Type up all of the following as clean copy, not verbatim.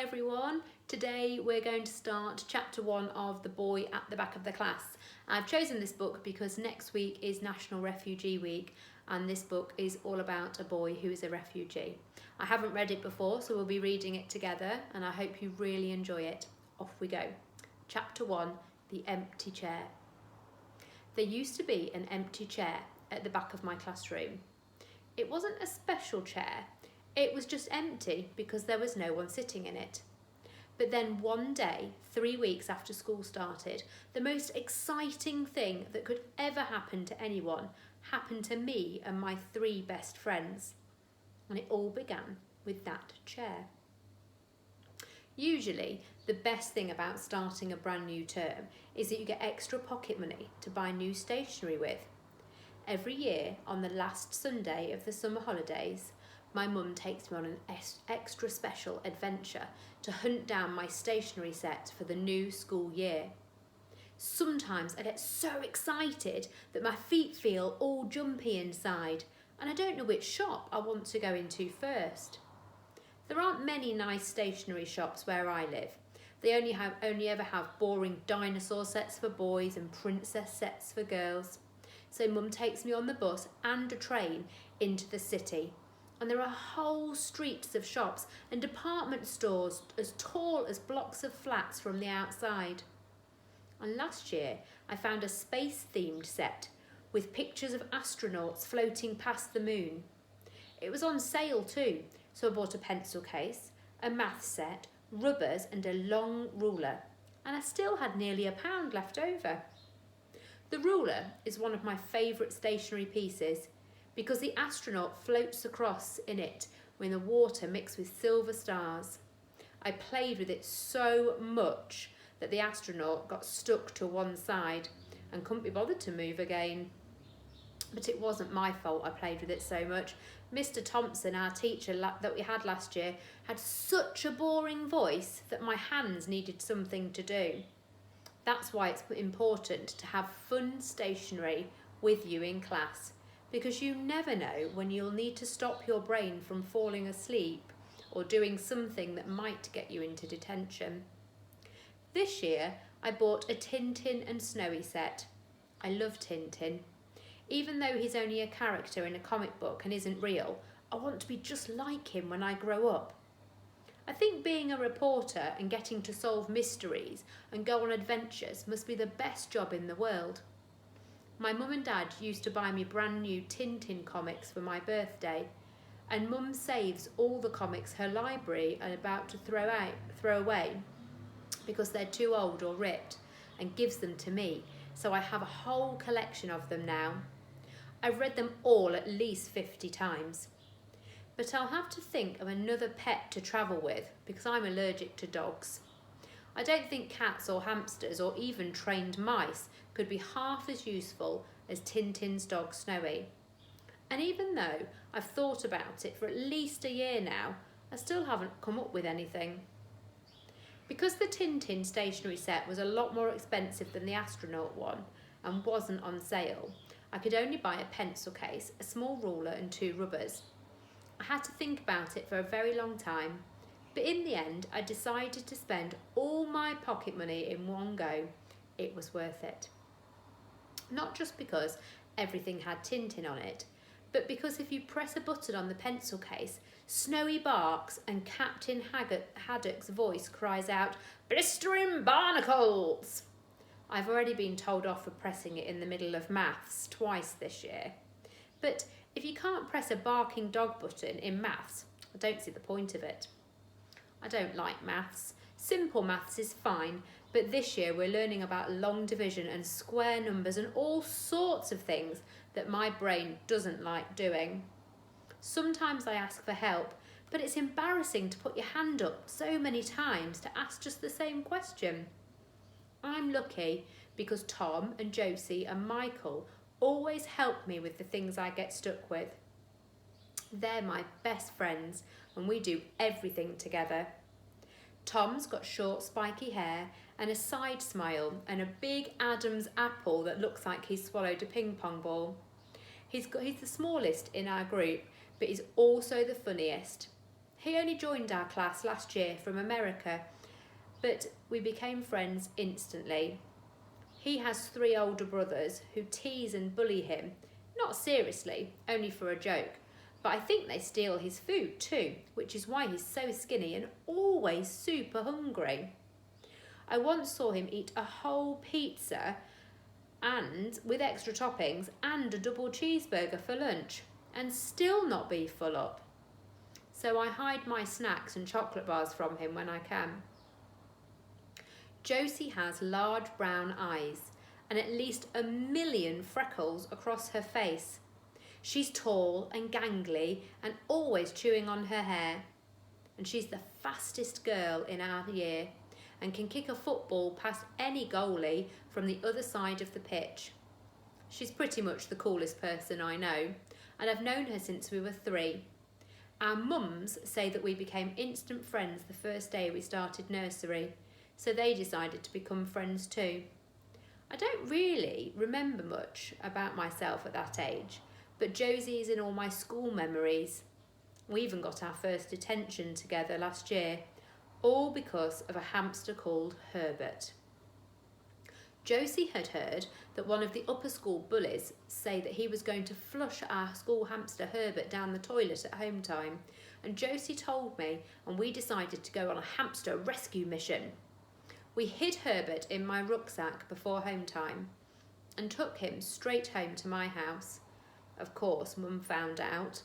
everyone. Today we're going to start chapter 1 of The Boy at the Back of the Class. I've chosen this book because next week is National Refugee Week and this book is all about a boy who is a refugee. I haven't read it before, so we'll be reading it together and I hope you really enjoy it. Off we go. Chapter 1, The Empty Chair. There used to be an empty chair at the back of my classroom. It wasn't a special chair. It was just empty because there was no one sitting in it. But then one day, 3 weeks after school started, the most exciting thing that could ever happen to anyone happened to me and my 3 best friends. And it all began with that chair. Usually, the best thing about starting a brand new term is that you get extra pocket money to buy new stationery with. Every year, on the last Sunday of the summer holidays, my mum takes me on an extra special adventure to hunt down my stationery set for the new school year. Sometimes I get so excited that my feet feel all jumpy inside and I don't know which shop I want to go into first. There aren't many nice stationery shops where I live. They only ever have boring dinosaur sets for boys and princess sets for girls. So mum takes me on the bus and a train into the city. And there are whole streets of shops and department stores as tall as blocks of flats from the outside. And last year I found a space-themed set with pictures of astronauts floating past the moon. It was on sale too, so I bought a pencil case, a math set, rubbers and a long ruler. And I still had nearly £1 left over. The ruler is one of my favourite stationery pieces because the astronaut floats across in it when the water mixed with silver stars. I played with it so much that the astronaut got stuck to one side and couldn't be bothered to move again. But it wasn't my fault I played with it so much. Mr. Thompson, our teacher that we had last year, had such a boring voice that my hands needed something to do. That's why it's important to have fun stationery with you in class, because you never know when you'll need to stop your brain from falling asleep or doing something that might get you into detention. This year, I bought a Tintin and Snowy set. I love Tintin. Even though he's only a character in a comic book and isn't real, I want to be just like him when I grow up. I think being a reporter and getting to solve mysteries and go on adventures must be the best job in the world. My mum and dad used to buy me brand new Tintin comics for my birthday, and mum saves all the comics her library are about to throw away because they're too old or ripped, and gives them to me, so I have a whole collection of them now. I've read them all at least 50 times. But I'll have to think of another pet to travel with because I'm allergic to dogs. I don't think cats or hamsters or even trained mice could be half as useful as Tintin's dog Snowy. And even though I've thought about it for at least a year now, I still haven't come up with anything. Because the Tintin stationery set was a lot more expensive than the astronaut one and wasn't on sale, I could only buy a pencil case, a small ruler and 2 rubbers. I had to think about it for a very long time, but in the end I decided to spend all my pocket money in one go. It was worth it. Not just because everything had Tintin on it, but because if you press a button on the pencil case, Snowy barks and Captain Haddock's voice cries out, "Blistering barnacles!" I've already been told off for pressing it in the middle of maths twice this year. But if you can't press a barking dog button in maths, I don't see the point of it. I don't like maths. Simple maths is fine, but this year we're learning about long division and square numbers and all sorts of things that my brain doesn't like doing. Sometimes I ask for help, but it's embarrassing to put your hand up so many times to ask just the same question. I'm lucky because Tom and Josie and Michael always help me with the things I get stuck with. They're my best friends and we do everything together. Tom's got short spiky hair and a side smile and a big Adam's apple that looks like he's swallowed a ping pong ball. He's the smallest in our group, but he's also the funniest. He only joined our class last year from America, but we became friends instantly. He has 3 older brothers who tease and bully him, not seriously, only for a joke, but I think they steal his food too, which is why he's so skinny and always super hungry. I once saw him eat a whole pizza and with extra toppings and a double cheeseburger for lunch and still not be full up. So I hide my snacks and chocolate bars from him when I can. Josie has large brown eyes and at least 1 million freckles across her face. She's tall and gangly and always chewing on her hair. And she's the fastest girl in our year and can kick a football past any goalie from the other side of the pitch. She's pretty much the coolest person I know, and I've known her since we were 3. Our mums say that we became instant friends the first day we started nursery, so they decided to become friends too. I don't really remember much about myself at that age, but Josie is in all my school memories. We even got our first detention together last year, all because of a hamster called Herbert. Josie had heard that one of the upper school bullies say that he was going to flush our school hamster Herbert down the toilet at home time, and Josie told me, and we decided to go on a hamster rescue mission. We hid Herbert in my rucksack before home time and took him straight home to my house. Of course, Mum found out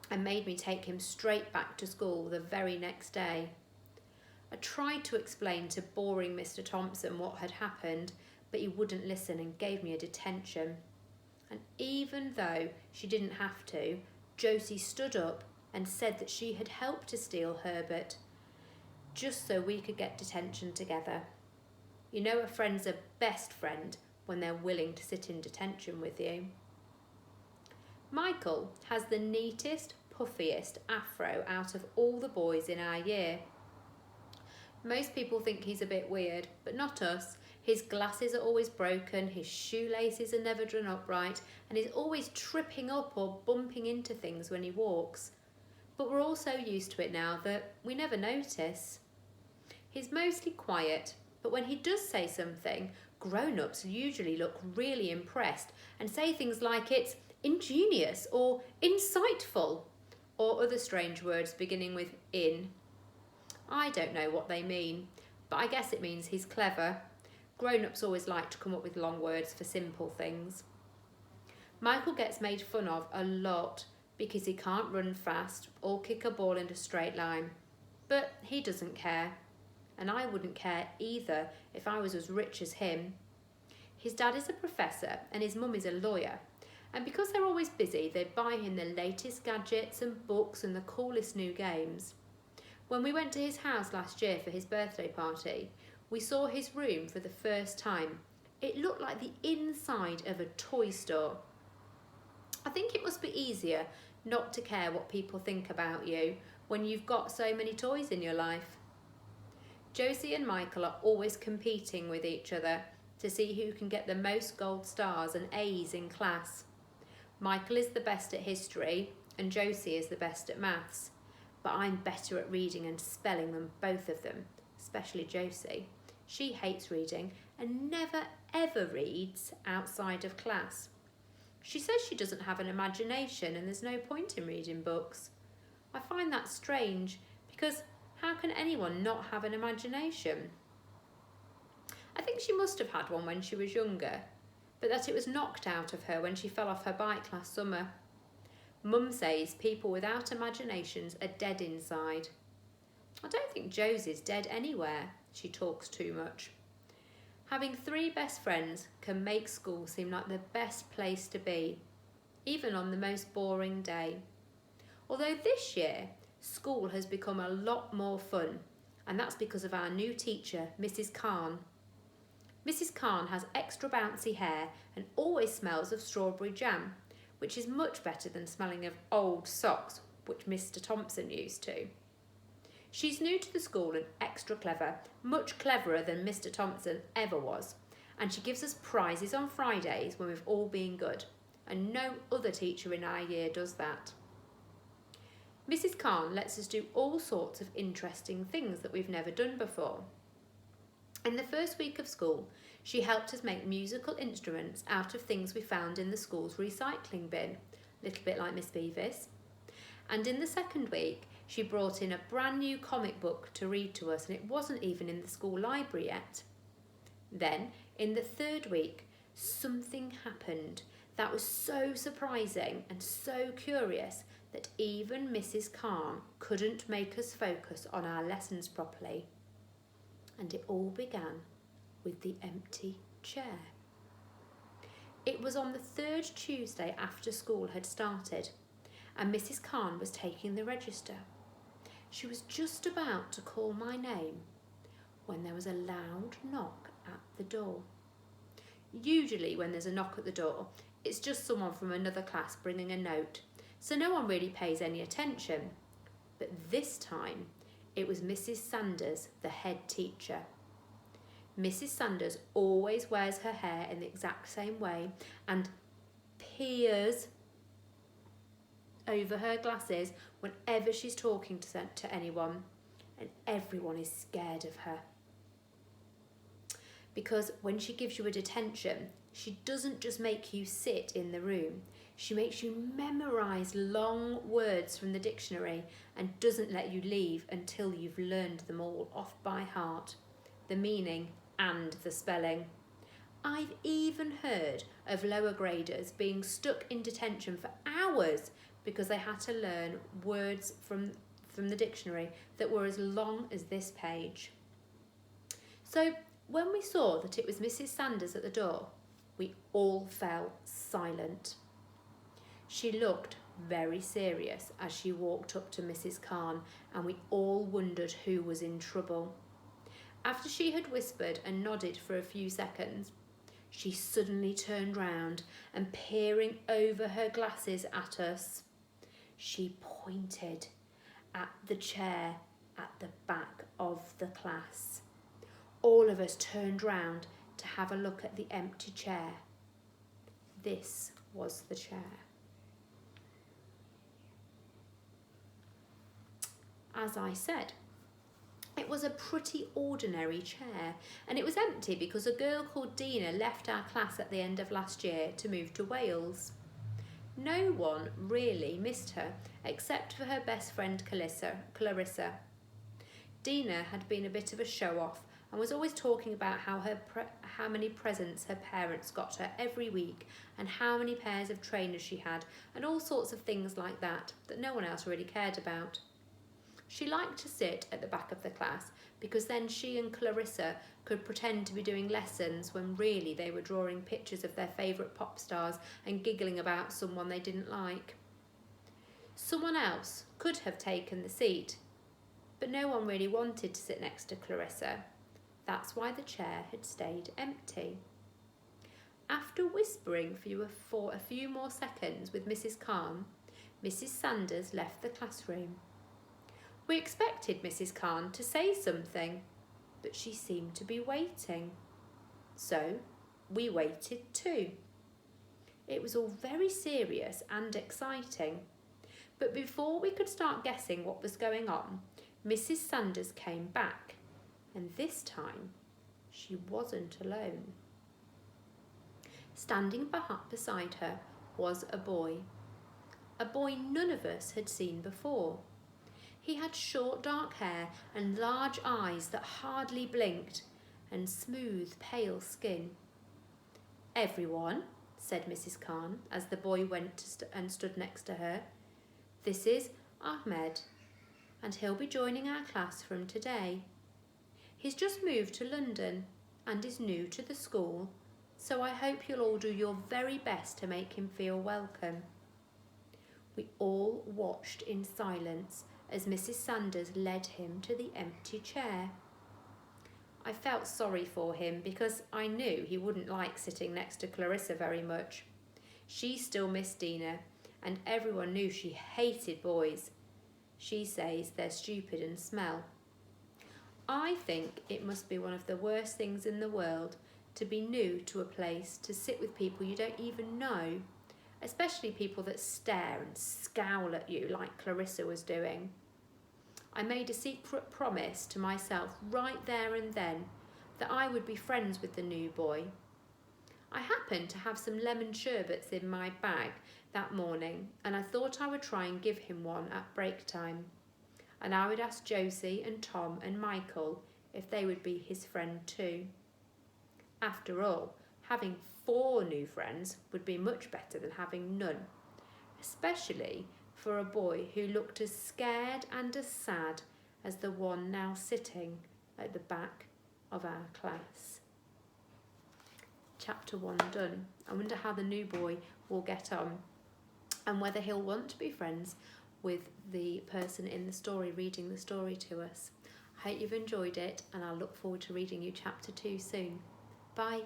and made me take him straight back to school the very next day. I tried to explain to boring Mr. Thompson what had happened, but he wouldn't listen and gave me a detention. And even though she didn't have to, Josie stood up and said that she had helped to steal Herbert, just so we could get detention together. You know, a friend's a best friend when they're willing to sit in detention with you. Michael has the neatest, puffiest afro out of all the boys in our year. Most people think he's a bit weird, but not us. His glasses are always broken, his shoelaces are never done upright, and he's always tripping up or bumping into things when he walks. But we're all so used to it now that we never notice. He's mostly quiet, but when he does say something, grown-ups usually look really impressed and say things like it's ingenious or insightful, or other strange words beginning with in. I don't know what they mean, but I guess it means he's clever. Grown-ups always like to come up with long words for simple things. Michael gets made fun of a lot because he can't run fast or kick a ball in a straight line, but he doesn't care. And I wouldn't care either if I was as rich as him. His dad is a professor and his mum is a lawyer, and because they're always busy, they buy him the latest gadgets and books and the coolest new games. When we went to his house last year for his birthday party, we saw his room for the first time. It looked like the inside of a toy store. I think it must be easier not to care what people think about you when you've got so many toys in your life. Josie and Michael are always competing with each other to see who can get the most gold stars and A's in class. Michael is the best at history and Josie is the best at maths, but I'm better at reading and spelling than both of them, especially Josie. She hates reading and never ever reads outside of class. She says she doesn't have an imagination and there's no point in reading books. I find that strange because how can anyone not have an imagination? I think she must have had one when she was younger, but that it was knocked out of her when she fell off her bike last summer. Mum says people without imaginations are dead inside. I don't think Josie's dead anywhere. She talks too much. Having 3 best friends can make school seem like the best place to be, even on the most boring day. Although this year, school has become a lot more fun, and that's because of our new teacher, Mrs. Khan. Mrs. Khan has extra bouncy hair and always smells of strawberry jam, which is much better than smelling of old socks, which Mr. Thompson used to. She's new to the school and extra clever, much cleverer than Mr. Thompson ever was, and she gives us prizes on Fridays when we've all been good, and no other teacher in our year does that. Mrs. Khan lets us do all sorts of interesting things that we've never done before. In the first week of school, she helped us make musical instruments out of things we found in the school's recycling bin, a little bit like Miss Beavis. And in the second week, she brought in a brand new comic book to read to us, and it wasn't even in the school library yet. Then, in the third week, something happened that was so surprising and so curious that even Mrs. Khan couldn't make us focus on our lessons properly. And it all began with the empty chair. It was on the third Tuesday after school had started, and Mrs. Khan was taking the register. She was just about to call my name when there was a loud knock at the door. Usually when there's a knock at the door, it's just someone from another class bringing a note, so no one really pays any attention. But this time, it was Mrs. Sanders, the head teacher. Mrs. Sanders always wears her hair in the exact same way and peers over her glasses whenever she's talking to anyone, and everyone is scared of her. Because when she gives you a detention, she doesn't just make you sit in the room, she makes you memorise long words from the dictionary and doesn't let you leave until you've learned them all off by heart, the meaning and the spelling. I've even heard of lower graders being stuck in detention for hours because they had to learn words from the dictionary that were as long as this page. So when we saw that it was Mrs. Sanders at the door, we all fell silent. She looked very serious as she walked up to Mrs. Khan, and we all wondered who was in trouble. After she had whispered and nodded for a few seconds, she suddenly turned round and, peering over her glasses at us, she pointed at the chair at the back of the class. All of us turned round to have a look at the empty chair. This was the chair. As I said, it was a pretty ordinary chair, and it was empty because a girl called Dina left our class at the end of last year to move to Wales. No one really missed her except for her best friend Clarissa. Dina had been a bit of a show-off and was always talking about how many presents her parents got her every week and how many pairs of trainers she had and all sorts of things like that no one else really cared about. She liked to sit at the back of the class because then she and Clarissa could pretend to be doing lessons when really they were drawing pictures of their favourite pop stars and giggling about someone they didn't like. Someone else could have taken the seat, but no one really wanted to sit next to Clarissa. That's why the chair had stayed empty. After whispering for a few more seconds with Mrs. Khan, Mrs. Sanders left the classroom. We expected Mrs. Khan to say something, but she seemed to be waiting. So we waited too. It was all very serious and exciting. But before we could start guessing what was going on, Mrs. Sanders came back, and this time she wasn't alone. Standing beside her was a boy none of us had seen before. He had short dark hair and large eyes that hardly blinked and smooth pale skin. "Everyone," said Mrs. Khan as the boy went and stood next to her, "this is Ahmed, and he'll be joining our class from today. He's just moved to London and is new to the school, so I hope you'll all do your very best to make him feel welcome." We all watched in silence as Mrs. Sanders led him to the empty chair. I felt sorry for him because I knew he wouldn't like sitting next to Clarissa very much. She still missed Dina, and everyone knew she hated boys. She says they're stupid and smell. I think it must be one of the worst things in the world to be new to a place, to sit with people you don't even know, especially people that stare and scowl at you like Clarissa was doing. I made a secret promise to myself right there and then that I would be friends with the new boy. I happened to have some lemon sherbets in my bag that morning, and I thought I would try and give him one at break time. And I would ask Josie and Tom and Michael if they would be his friend too. After all, having 4 new friends would be much better than having none, especially for a boy who looked as scared and as sad as the one now sitting at the back of our class. Chapter 1 done. I wonder how the new boy will get on and whether he'll want to be friends with the person in the story reading the story to us. I hope you've enjoyed it, and I'll look forward to reading you chapter 2 soon. Bye.